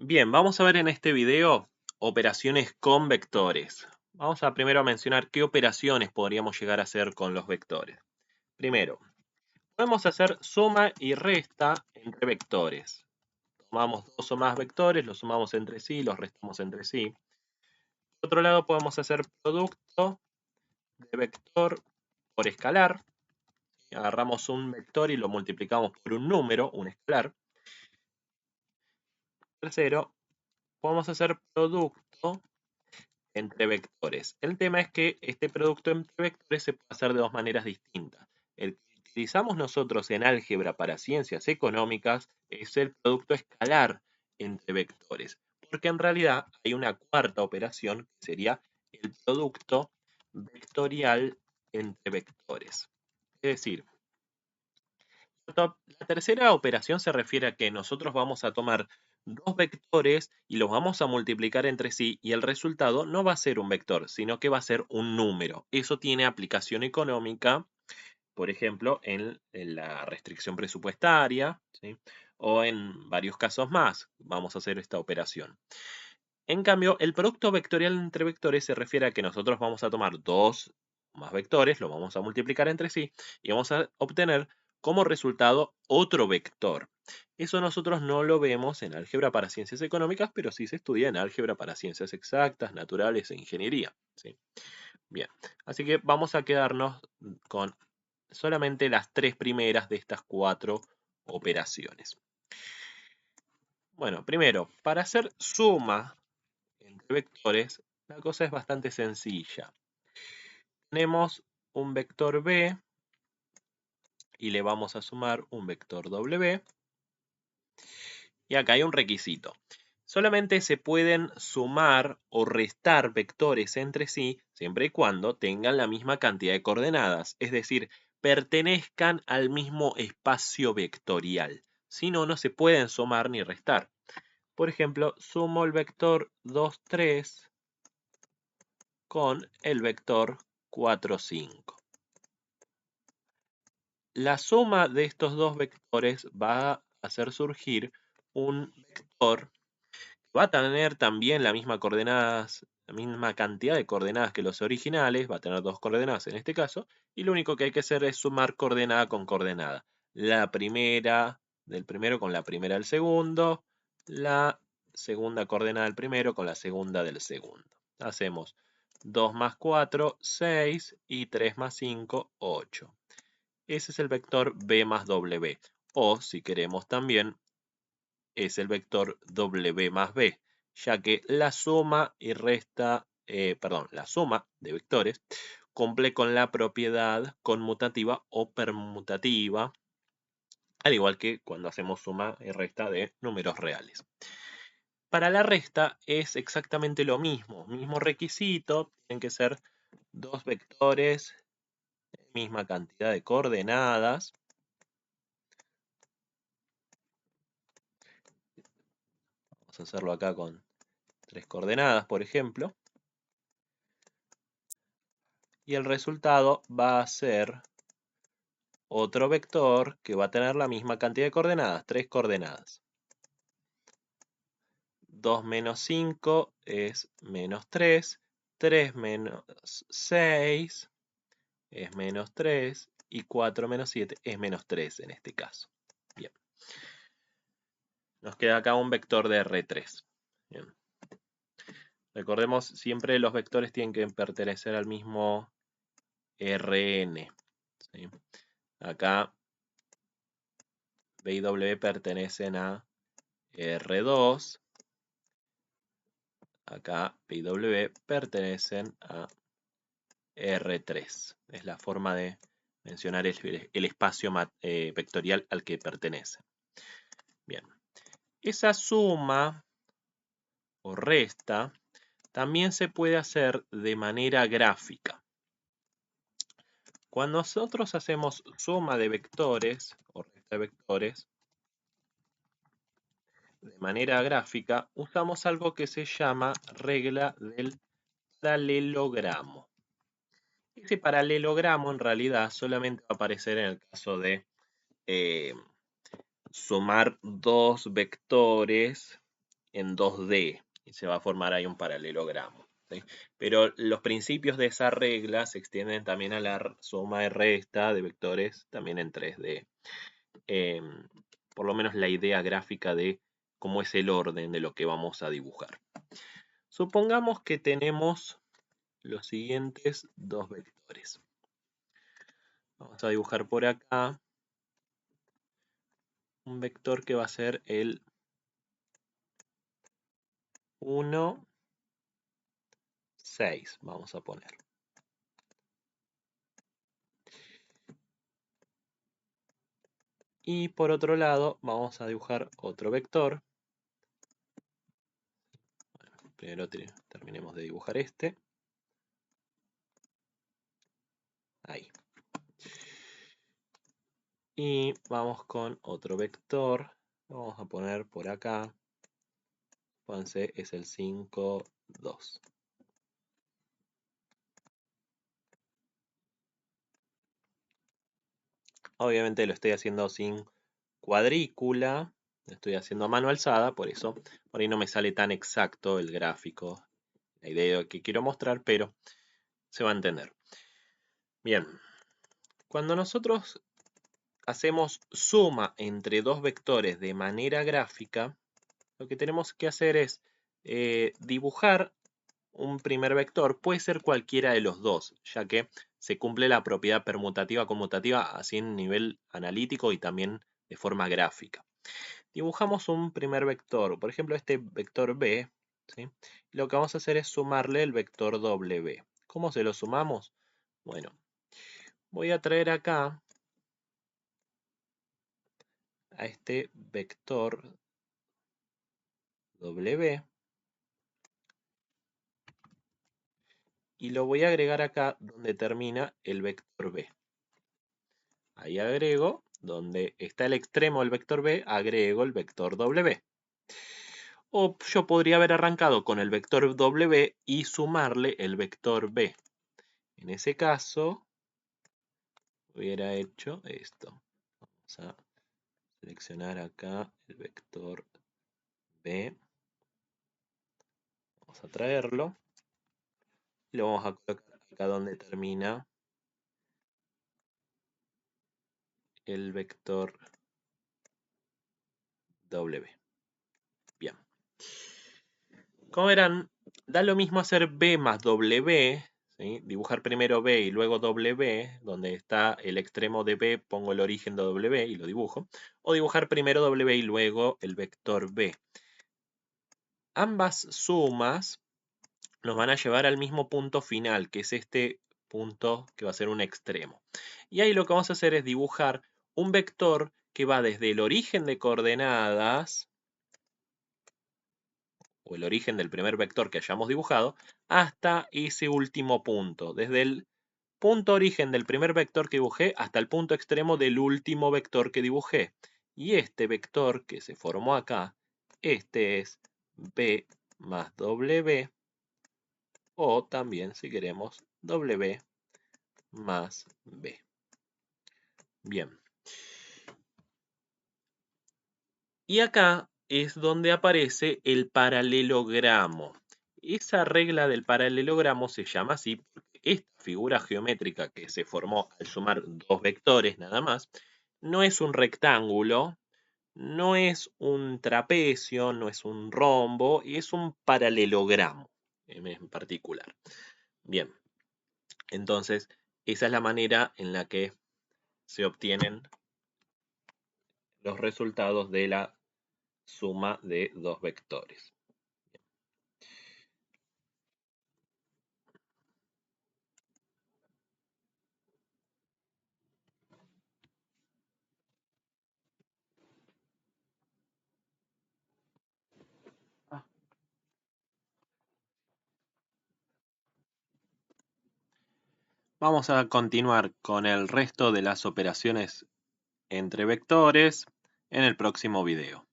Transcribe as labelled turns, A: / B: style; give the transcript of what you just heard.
A: Bien, vamos a ver en este video operaciones con vectores. Vamos a primero mencionar qué operaciones podríamos llegar a hacer con los vectores. Primero, podemos hacer suma y resta entre vectores. Tomamos dos o más vectores, los sumamos entre sí, los restamos entre sí. Por otro lado, podemos hacer producto de vector por escalar. Agarramos un vector y lo multiplicamos por un número, un escalar. Tercero, podemos hacer producto entre vectores. El tema es que este producto entre vectores se puede hacer de dos maneras distintas. El que utilizamos nosotros en álgebra para ciencias económicas es el producto escalar entre vectores, porque en realidad hay una cuarta operación que sería el producto vectorial entre vectores. Es decir, la tercera operación se refiere a que nosotros vamos a tomar dos vectores y los vamos a multiplicar entre sí y el resultado no va a ser un vector, sino que va a ser un número. Eso tiene aplicación económica, por ejemplo, en la restricción presupuestaria, ¿sí? O en varios casos más vamos a hacer esta operación. En cambio, el producto vectorial entre vectores se refiere a que nosotros vamos a tomar dos más vectores, los vamos a multiplicar entre sí y vamos a obtener como resultado otro vector. Eso nosotros no lo vemos en álgebra para ciencias económicas, pero sí se estudia en álgebra para ciencias exactas, naturales e ingeniería. ¿Sí? Bien, así que vamos a quedarnos con solamente las tres primeras de estas cuatro operaciones. Bueno, primero, para hacer suma entre vectores, la cosa es bastante sencilla. Tenemos un vector b y le vamos a sumar un vector w. Y acá hay un requisito. Solamente se pueden sumar o restar vectores entre sí siempre y cuando tengan la misma cantidad de coordenadas, es decir, pertenezcan al mismo espacio vectorial. Si no, no se pueden sumar ni restar. Por ejemplo, sumo el vector 2, 3 con el vector 4, 5. La suma de estos dos vectores va a hacer surgir un vector que va a tener también la misma coordenadas, la misma cantidad de coordenadas que los originales, va a tener dos coordenadas en este caso, y lo único que hay que hacer es sumar coordenada con coordenada. La primera del primero con la primera del segundo, la segunda coordenada del primero con la segunda del segundo. Hacemos 2 más 4, 6 y 3 más 5, 8. Ese es el vector b más w. O, si queremos también, es el vector w más b, ya que la suma y resta, la suma de vectores cumple con la propiedad conmutativa o permutativa, al igual que cuando hacemos suma y resta de números reales. Para la resta es exactamente lo mismo requisito, tienen que ser dos vectores, misma cantidad de coordenadas. Vamos a hacerlo acá con 3 coordenadas, por ejemplo. Y el resultado va a ser otro vector que va a tener la misma cantidad de coordenadas, 3 coordenadas. 2 menos 5 es menos 3, 3 menos 6 es menos 3 y 4 menos 7 es menos 3 en este caso. Bien. Nos queda acá un vector de R3. Bien. Recordemos, siempre los vectores tienen que pertenecer al mismo Rn. ¿Sí? Acá B y W pertenecen a R2. Acá P y W pertenecen a R3. Es la forma de mencionar el espacio vectorial al que pertenece. Bien. Esa suma o resta también se puede hacer de manera gráfica. Cuando nosotros hacemos suma de vectores o resta de vectores de manera gráfica, usamos algo que se llama regla del paralelogramo. Ese paralelogramo en realidad solamente va a aparecer en el caso de sumar dos vectores en 2D y se va a formar ahí un paralelogramo, ¿sí? Pero los principios de esa regla se extienden también a la suma y resta de vectores también en 3D. Por lo menos la idea gráfica de cómo es el orden de lo que vamos a dibujar. Supongamos que tenemos los siguientes dos vectores. Vamos a dibujar por acá un vector que va a ser el 1, 6, vamos a poner. Y por otro lado vamos a dibujar otro vector. Bueno, primero terminemos de dibujar este. Ahí. Y vamos con otro vector. Lo vamos a poner por acá. Fíjense, es el 5, 2. Obviamente lo estoy haciendo sin cuadrícula. Lo estoy haciendo a mano alzada, por eso por ahí no me sale tan exacto el gráfico. La idea que quiero mostrar, pero se va a entender. Bien. Cuando nosotros hacemos suma entre dos vectores de manera gráfica, lo que tenemos que hacer es dibujar un primer vector, puede ser cualquiera de los dos, ya que se cumple la propiedad permutativa conmutativa así en nivel analítico y también de forma gráfica. Dibujamos un primer vector, por ejemplo este vector B, ¿sí? Lo que vamos a hacer es sumarle el vector W. ¿Cómo se lo sumamos? Bueno, voy a traer acá a este vector W y lo voy a agregar acá donde termina el vector B. Ahí agrego, donde está el extremo del vector B, agrego el vector W. O yo podría haber arrancado con el vector W y sumarle el vector B. En ese caso, hubiera hecho esto. Vamos a seleccionar acá el vector B. Vamos a traerlo. Y lo vamos a colocar acá donde termina el vector W. Bien. Como verán, da lo mismo hacer B más W, ¿sí? Dibujar primero B y luego W, donde está el extremo de B, pongo el origen de W y lo dibujo, o dibujar primero W y luego el vector B. Ambas sumas nos van a llevar al mismo punto final, que es este punto que va a ser un extremo. Y ahí lo que vamos a hacer es dibujar un vector que va desde el origen de coordenadas, o el origen del primer vector que hayamos dibujado, hasta ese último punto, desde el punto origen del primer vector que dibujé hasta el punto extremo del último vector que dibujé. Y este vector que se formó acá, este es B más W, o también, si queremos, W más B. Bien. Y acá es donde aparece el paralelogramo. Esa regla del paralelogramo se llama así porque esta figura geométrica que se formó al sumar dos vectores nada más, no es un rectángulo, no es un trapecio, no es un rombo, es un paralelogramo en particular. Bien, entonces esa es la manera en la que se obtienen los resultados de la suma de dos vectores. Vamos a continuar con el resto de las operaciones entre vectores en el próximo video.